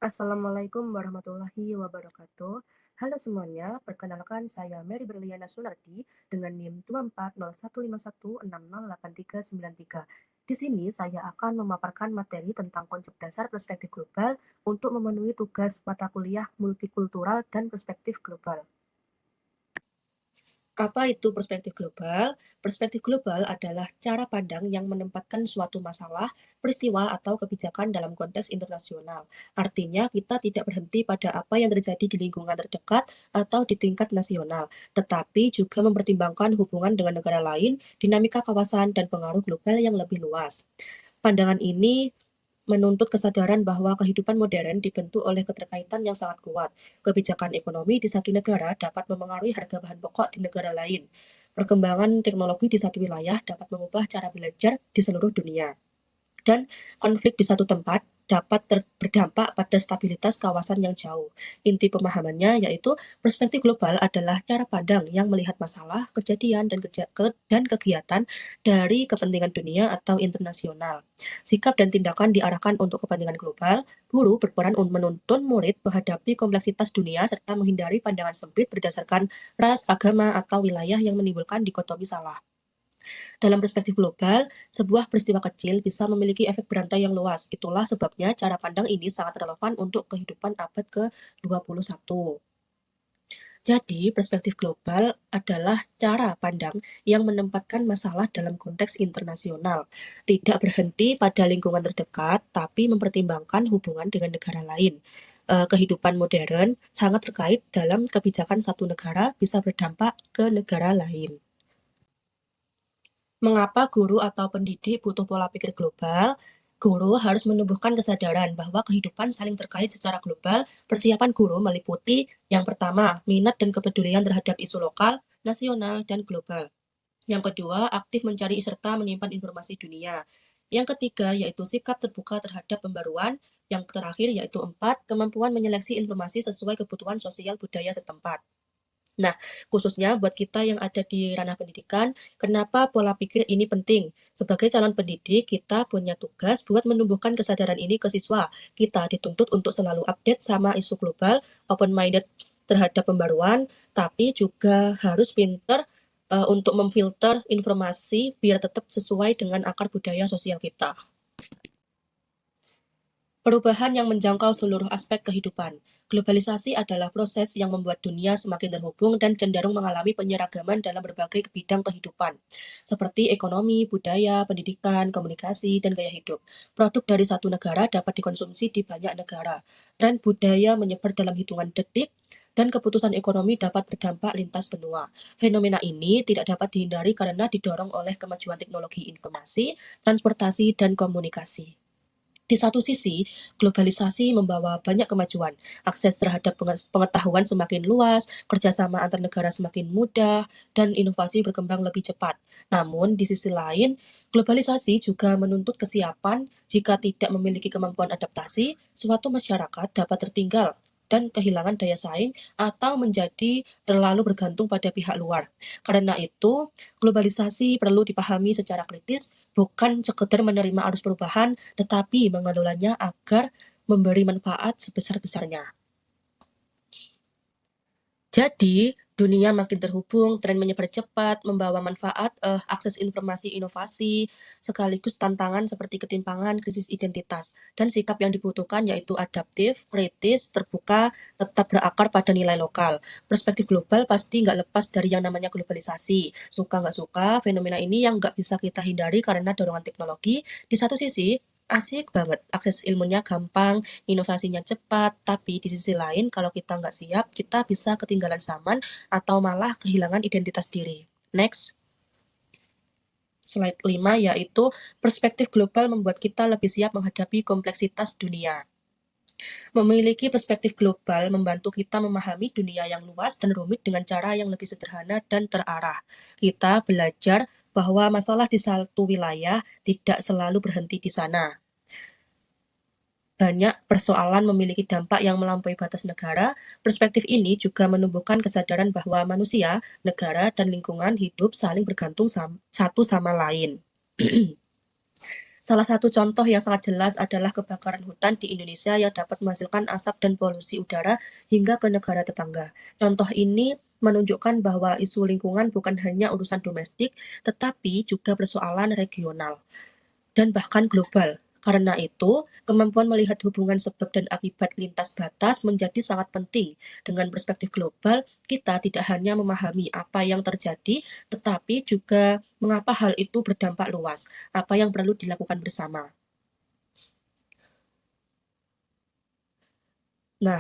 Assalamualaikum warahmatullahi wabarakatuh. Halo semuanya, perkenalkan saya Mary Berliana Sunardi dengan NIM 240151608393. Di sini saya akan memaparkan materi tentang konsep dasar perspektif global untuk memenuhi tugas mata kuliah multikultural dan perspektif global. Apa itu perspektif global? Perspektif global adalah cara pandang yang menempatkan suatu masalah, peristiwa, atau kebijakan dalam konteks internasional. Artinya, kita tidak berhenti pada apa yang terjadi di lingkungan terdekat atau di tingkat nasional, tetapi juga mempertimbangkan hubungan dengan negara lain, dinamika kawasan, dan pengaruh global yang lebih luas. Pandangan ini menuntut kesadaran bahwa kehidupan modern dibentuk oleh keterkaitan yang sangat kuat. Kebijakan ekonomi di satu negara dapat memengaruhi harga bahan pokok di negara lain. Perkembangan teknologi di satu wilayah dapat mengubah cara belajar di seluruh dunia. Dan konflik di satu tempat dapat berdampak pada stabilitas kawasan yang jauh. Inti pemahamannya yaitu perspektif global adalah cara pandang yang melihat masalah, kejadian, dan kegiatan dari kepentingan dunia atau internasional. Sikap dan tindakan diarahkan untuk kepentingan global. Guru berperan untuk menuntun murid menghadapi kompleksitas dunia serta menghindari pandangan sempit berdasarkan ras, agama, atau wilayah yang menimbulkan dikotomi salah. Dalam perspektif global, sebuah peristiwa kecil bisa memiliki efek berantai yang luas. Itulah sebabnya cara pandang ini sangat relevan untuk kehidupan abad ke-21. Jadi, perspektif global adalah cara pandang yang menempatkan masalah dalam konteks internasional. Tidak berhenti pada lingkungan terdekat, tapi mempertimbangkan hubungan dengan negara lain. Kehidupan modern sangat terkait dalam kebijakan satu negara bisa berdampak ke negara lain. Mengapa guru atau pendidik butuh pola pikir global? Guru harus menumbuhkan kesadaran bahwa kehidupan saling terkait secara global. Persiapan guru meliputi yang pertama, minat dan kepedulian terhadap isu lokal, nasional, dan global. Yang kedua, aktif mencari serta menyimpan informasi dunia. Yang ketiga, yaitu sikap terbuka terhadap pembaruan. Yang terakhir, yaitu empat, kemampuan menyeleksi informasi sesuai kebutuhan sosial budaya setempat. Nah, khususnya buat kita yang ada di ranah pendidikan, kenapa pola pikir ini penting? Sebagai calon pendidik, kita punya tugas buat menumbuhkan kesadaran ini ke siswa. Kita dituntut untuk selalu update sama isu global, open-minded terhadap pembaruan, tapi juga harus pinter untuk memfilter informasi biar tetap sesuai dengan akar budaya sosial kita. Perubahan yang menjangkau seluruh aspek kehidupan. Globalisasi adalah proses yang membuat dunia semakin terhubung dan cenderung mengalami penyeragaman dalam berbagai bidang kehidupan, seperti ekonomi, budaya, pendidikan, komunikasi, dan gaya hidup. Produk dari satu negara dapat dikonsumsi di banyak negara. Tren budaya menyebar dalam hitungan detik, dan keputusan ekonomi dapat berdampak lintas benua. Fenomena ini tidak dapat dihindari karena didorong oleh kemajuan teknologi informasi, transportasi, dan komunikasi. Di satu sisi, globalisasi membawa banyak kemajuan. Akses terhadap pengetahuan semakin luas, kerjasama antar negara semakin mudah, dan inovasi berkembang lebih cepat. Namun, di sisi lain, globalisasi juga menuntut kesiapan. Jika tidak memiliki kemampuan adaptasi, suatu masyarakat dapat tertinggal dan kehilangan daya saing atau menjadi terlalu bergantung pada pihak luar. Karena itu, globalisasi perlu dipahami secara kritis, bukan sekedar menerima arus perubahan, tetapi mengelolanya agar memberi manfaat sebesar-besarnya. Jadi, dunia makin terhubung, tren menyebar cepat, membawa manfaat, akses informasi inovasi, sekaligus tantangan seperti ketimpangan, krisis identitas. Dan sikap yang dibutuhkan yaitu adaptif, kritis, terbuka, tetap berakar pada nilai lokal. Perspektif global pasti nggak lepas dari yang namanya globalisasi. Suka nggak suka, fenomena ini yang nggak bisa kita hindari karena dorongan teknologi. Di satu sisi, asik banget, akses ilmunya gampang, inovasinya cepat, tapi di sisi lain kalau kita nggak siap, kita bisa ketinggalan zaman atau malah kehilangan identitas diri. Next, slide 5 yaitu perspektif global membuat kita lebih siap menghadapi kompleksitas dunia. Memiliki perspektif global membantu kita memahami dunia yang luas dan rumit dengan cara yang lebih sederhana dan terarah. Kita belajar bahwa masalah di satu wilayah tidak selalu berhenti di sana. Banyak persoalan memiliki dampak yang melampaui batas negara. Perspektif ini juga menumbuhkan kesadaran bahwa manusia, negara, dan lingkungan hidup saling bergantung satu sama lain. Salah satu contoh yang sangat jelas adalah kebakaran hutan di Indonesia yang dapat menghasilkan asap dan polusi udara hingga ke negara tetangga. Contoh ini menunjukkan bahwa isu lingkungan bukan hanya urusan domestik, tetapi juga persoalan regional dan bahkan global. Karena itu, kemampuan melihat hubungan sebab dan akibat lintas batas menjadi sangat penting. Dengan perspektif global, kita tidak hanya memahami apa yang terjadi, tetapi juga mengapa hal itu berdampak luas, apa yang perlu dilakukan bersama. Nah,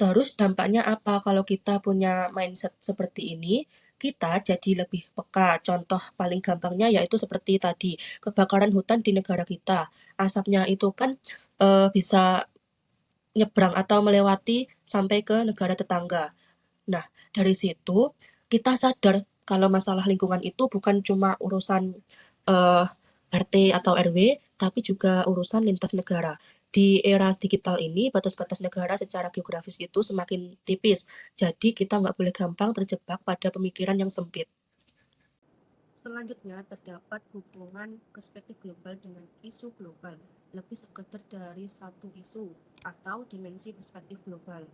terus dampaknya apa kalau kita punya mindset seperti ini? Kita jadi lebih peka. Contoh paling gampangnya yaitu seperti tadi, kebakaran hutan di negara kita. Asapnya itu kan bisa nyebrang atau melewati sampai ke negara tetangga. Nah, dari situ kita sadar kalau masalah lingkungan itu bukan cuma urusan eh, RT atau RW, tapi juga urusan lintas negara. Di era digital ini, batas-batas negara secara geografis itu semakin tipis. Jadi kita nggak boleh gampang terjebak pada pemikiran yang sempit. Selanjutnya, terdapat hubungan perspektif global dengan isu global. Lebih sekedar dari satu isu atau dimensi perspektif global.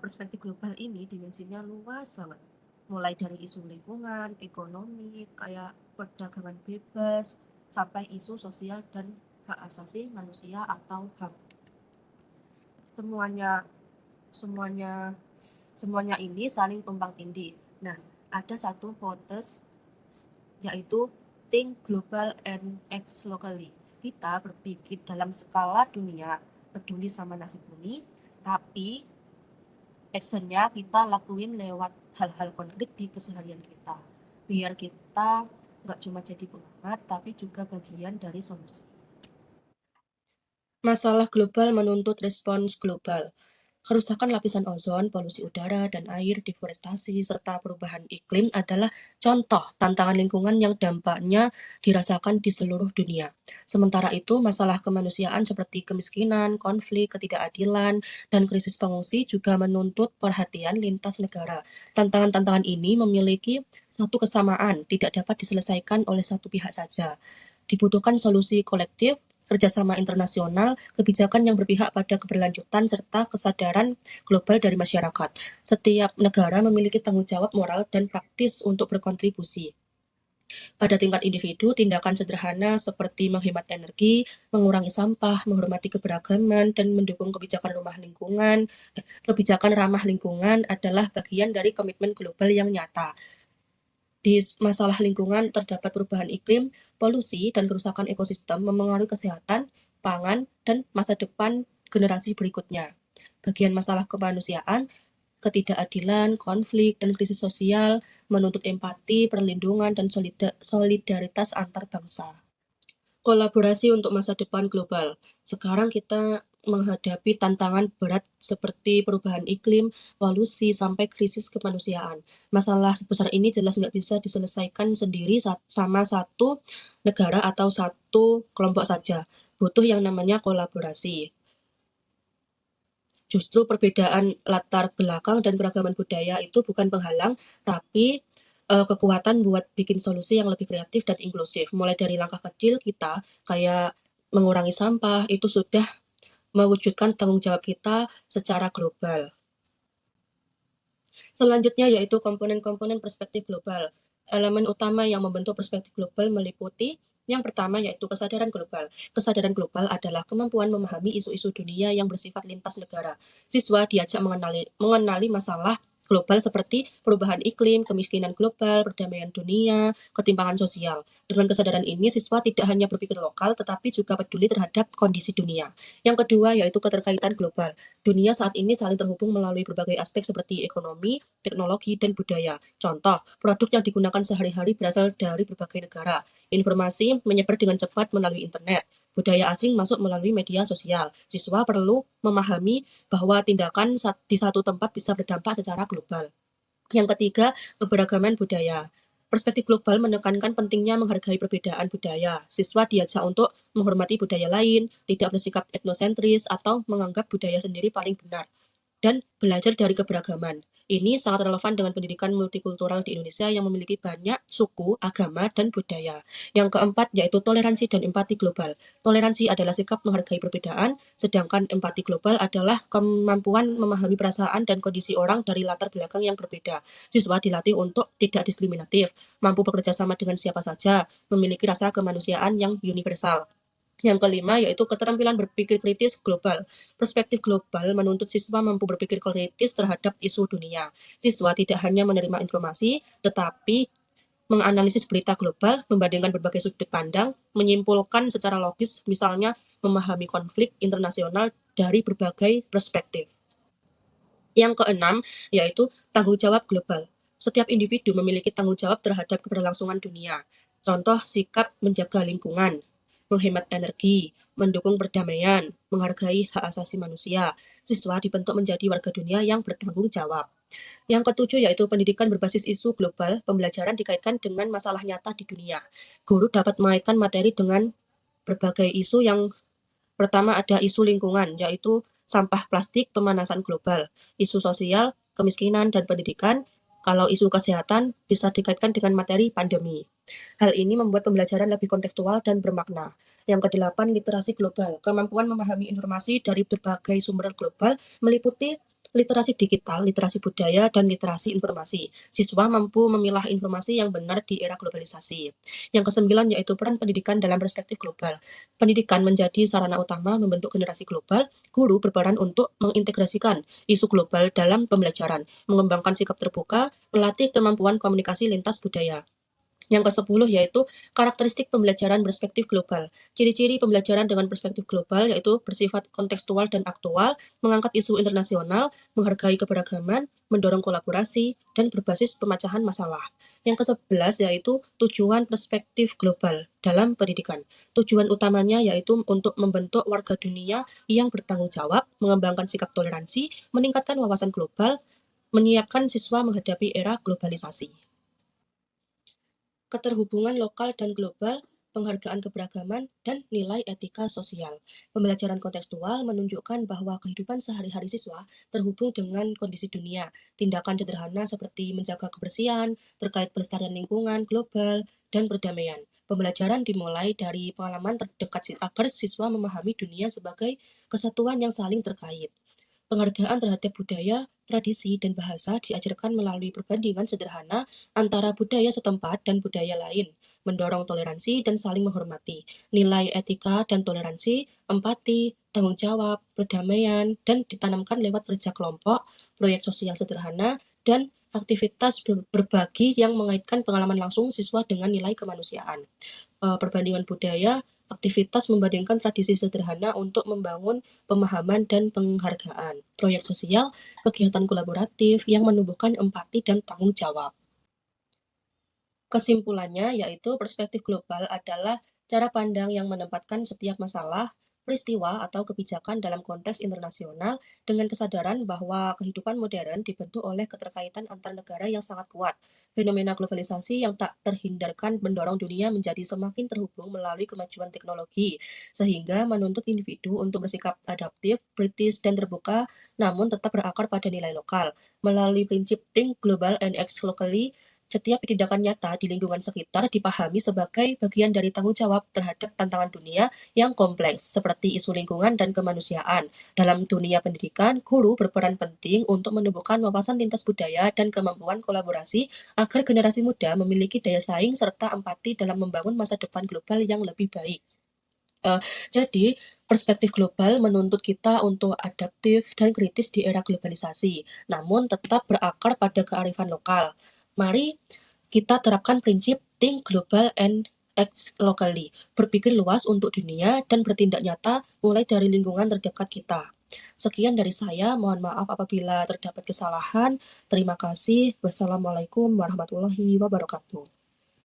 Perspektif global ini dimensinya luas banget. Mulai dari isu lingkungan, ekonomi, kayak perdagangan bebas, sampai isu sosial dan hak asasi manusia atau HAM. Semuanya semuanya semuanya ini saling tumpang tindih. Nah, ada satu quotes yaitu think global and act locally. Kita berpikir dalam skala dunia, peduli sama nasib bumi, tapi actionnya kita lakuin lewat hal-hal konkret di keseharian kita. Biar kita nggak cuma jadi pengamat, tapi juga bagian dari solusi. Masalah global menuntut respons global. Kerusakan lapisan ozon, polusi udara dan air, deforestasi, serta perubahan iklim adalah contoh tantangan lingkungan yang dampaknya dirasakan di seluruh dunia. Sementara itu, masalah kemanusiaan seperti kemiskinan, konflik, ketidakadilan, dan krisis pengungsi juga menuntut perhatian lintas negara. Tantangan-tantangan ini memiliki satu kesamaan, tidak dapat diselesaikan oleh satu pihak saja. Dibutuhkan solusi kolektif, kerjasama internasional, kebijakan yang berpihak pada keberlanjutan, serta kesadaran global dari masyarakat. Setiap negara memiliki tanggung jawab moral dan praktis untuk berkontribusi. Pada tingkat individu, tindakan sederhana seperti menghemat energi, mengurangi sampah, menghormati keberagaman, dan mendukung kebijakan ramah lingkungan adalah bagian dari komitmen global yang nyata. Di masalah lingkungan terdapat perubahan iklim, polusi, dan kerusakan ekosistem memengaruhi kesehatan, pangan, dan masa depan generasi berikutnya. Bagian masalah kemanusiaan, ketidakadilan, konflik, dan krisis sosial menuntut empati, perlindungan, dan solidaritas antar bangsa. Kolaborasi untuk masa depan global. Sekarang kita menghadapi tantangan berat seperti perubahan iklim, polusi, sampai krisis kemanusiaan. Masalah sebesar ini jelas nggak bisa diselesaikan sendiri sama satu negara atau satu kelompok saja. Butuh yang namanya kolaborasi. Justru perbedaan latar belakang dan keragaman budaya itu bukan penghalang, tapi kekuatan buat bikin solusi yang lebih kreatif dan inklusif. Mulai dari langkah kecil kita, kayak mengurangi sampah, itu sudah mewujudkan tanggung jawab kita secara global. Selanjutnya yaitu komponen-komponen perspektif global. Elemen utama yang membentuk perspektif global meliputi yang pertama yaitu kesadaran global. Kesadaran global adalah kemampuan memahami isu-isu dunia yang bersifat lintas negara. Siswa diajak mengenali masalah global seperti perubahan iklim, kemiskinan global, perdamaian dunia, ketimpangan sosial. Dengan kesadaran ini, siswa tidak hanya berpikir lokal, tetapi juga peduli terhadap kondisi dunia. Yang kedua yaitu keterkaitan global. Dunia saat ini saling terhubung melalui berbagai aspek seperti ekonomi, teknologi, dan budaya. Contoh, produk yang digunakan sehari-hari berasal dari berbagai negara. Informasi menyebar dengan cepat melalui internet. Budaya asing masuk melalui media sosial. Siswa perlu memahami bahwa tindakan di satu tempat bisa berdampak secara global. Yang ketiga, keberagaman budaya. Perspektif global menekankan pentingnya menghargai perbedaan budaya. Siswa diajak untuk menghormati budaya lain, tidak bersikap etnosentris, atau menganggap budaya sendiri paling benar, dan belajar dari keberagaman. Ini sangat relevan dengan pendidikan multikultural di Indonesia yang memiliki banyak suku, agama, dan budaya. Yang keempat yaitu toleransi dan empati global. Toleransi adalah sikap menghargai perbedaan, sedangkan empati global adalah kemampuan memahami perasaan dan kondisi orang dari latar belakang yang berbeda. Siswa dilatih untuk tidak diskriminatif, mampu bekerja sama dengan siapa saja, memiliki rasa kemanusiaan yang universal. Yang kelima yaitu keterampilan berpikir kritis global. Perspektif global menuntut siswa mampu berpikir kritis terhadap isu dunia. Siswa tidak hanya menerima informasi, tetapi menganalisis berita global, membandingkan berbagai sudut pandang, menyimpulkan secara logis, misalnya memahami konflik internasional dari berbagai perspektif. Yang keenam yaitu tanggung jawab global. Setiap individu memiliki tanggung jawab terhadap keberlangsungan dunia. Contoh sikap menjaga lingkungan, menghemat energi, mendukung perdamaian, menghargai hak asasi manusia. Siswa dibentuk menjadi warga dunia yang bertanggung jawab. Yang ketujuh yaitu pendidikan berbasis isu global, pembelajaran dikaitkan dengan masalah nyata di dunia. Guru dapat mengaitkan materi dengan berbagai isu yang pertama ada isu lingkungan, yaitu sampah plastik, pemanasan global, isu sosial, kemiskinan, dan pendidikan. Kalau isu kesehatan bisa dikaitkan dengan materi pandemi. Hal ini membuat pembelajaran lebih kontekstual dan bermakna. Yang kedelapan, literasi global. Kemampuan memahami informasi dari berbagai sumber global meliputi literasi digital, literasi budaya, dan literasi informasi. Siswa mampu memilah informasi yang benar di era globalisasi. Yang kesembilan yaitu peran pendidikan dalam perspektif global. Pendidikan menjadi sarana utama membentuk generasi global. Guru berperan untuk mengintegrasikan isu global dalam pembelajaran, mengembangkan sikap terbuka, melatih kemampuan komunikasi lintas budaya. Yang ke-10 yaitu karakteristik pembelajaran berspektif global. Ciri-ciri pembelajaran dengan perspektif global yaitu bersifat kontekstual dan aktual, mengangkat isu internasional, menghargai keberagaman, mendorong kolaborasi, dan berbasis pemecahan masalah. Yang ke-11 yaitu tujuan perspektif global dalam pendidikan. Tujuan utamanya yaitu untuk membentuk warga dunia yang bertanggung jawab, mengembangkan sikap toleransi, meningkatkan wawasan global, menyiapkan siswa menghadapi era globalisasi. Keterhubungan lokal dan global, penghargaan keberagaman, dan nilai etika sosial. Pembelajaran kontekstual menunjukkan bahwa kehidupan sehari-hari siswa terhubung dengan kondisi dunia. Tindakan sederhana seperti menjaga kebersihan, terkait pelestarian lingkungan global, dan perdamaian. Pembelajaran dimulai dari pengalaman terdekat agar siswa memahami dunia sebagai kesatuan yang saling terkait. Penghargaan terhadap budaya, tradisi, dan bahasa diajarkan melalui perbandingan sederhana antara budaya setempat dan budaya lain, mendorong toleransi dan saling menghormati. Nilai etika dan toleransi, empati, tanggung jawab, perdamaian, dan ditanamkan lewat kerja kelompok, proyek sosial sederhana, dan aktivitas berbagi yang mengaitkan pengalaman langsung siswa dengan nilai kemanusiaan. Perbandingan budaya, aktivitas membandingkan tradisi sederhana untuk membangun pemahaman dan penghargaan. Proyek sosial, kegiatan kolaboratif yang menumbuhkan empati dan tanggung jawab. Kesimpulannya yaitu perspektif global adalah cara pandang yang menempatkan setiap masalah, peristiwa, atau kebijakan dalam konteks internasional dengan kesadaran bahwa kehidupan modern dibentuk oleh keterkaitan antar negara yang sangat kuat. Fenomena globalisasi yang tak terhindarkan mendorong dunia menjadi semakin terhubung melalui kemajuan teknologi, sehingga menuntut individu untuk bersikap adaptif, kritis, dan terbuka, namun tetap berakar pada nilai lokal. Melalui prinsip think global and act locally, setiap tindakan nyata di lingkungan sekitar dipahami sebagai bagian dari tanggung jawab terhadap tantangan dunia yang kompleks, seperti isu lingkungan dan kemanusiaan. Dalam dunia pendidikan, guru berperan penting untuk menumbuhkan wawasan lintas budaya dan kemampuan kolaborasi agar generasi muda memiliki daya saing serta empati dalam membangun masa depan global yang lebih baik. Jadi, perspektif global menuntut kita untuk adaptif dan kritis di era globalisasi, namun tetap berakar pada kearifan lokal. Mari kita terapkan prinsip think global and act locally, berpikir luas untuk dunia dan bertindak nyata mulai dari lingkungan terdekat kita. Sekian dari saya, mohon maaf apabila terdapat kesalahan. Terima kasih. Wassalamualaikum warahmatullahi wabarakatuh.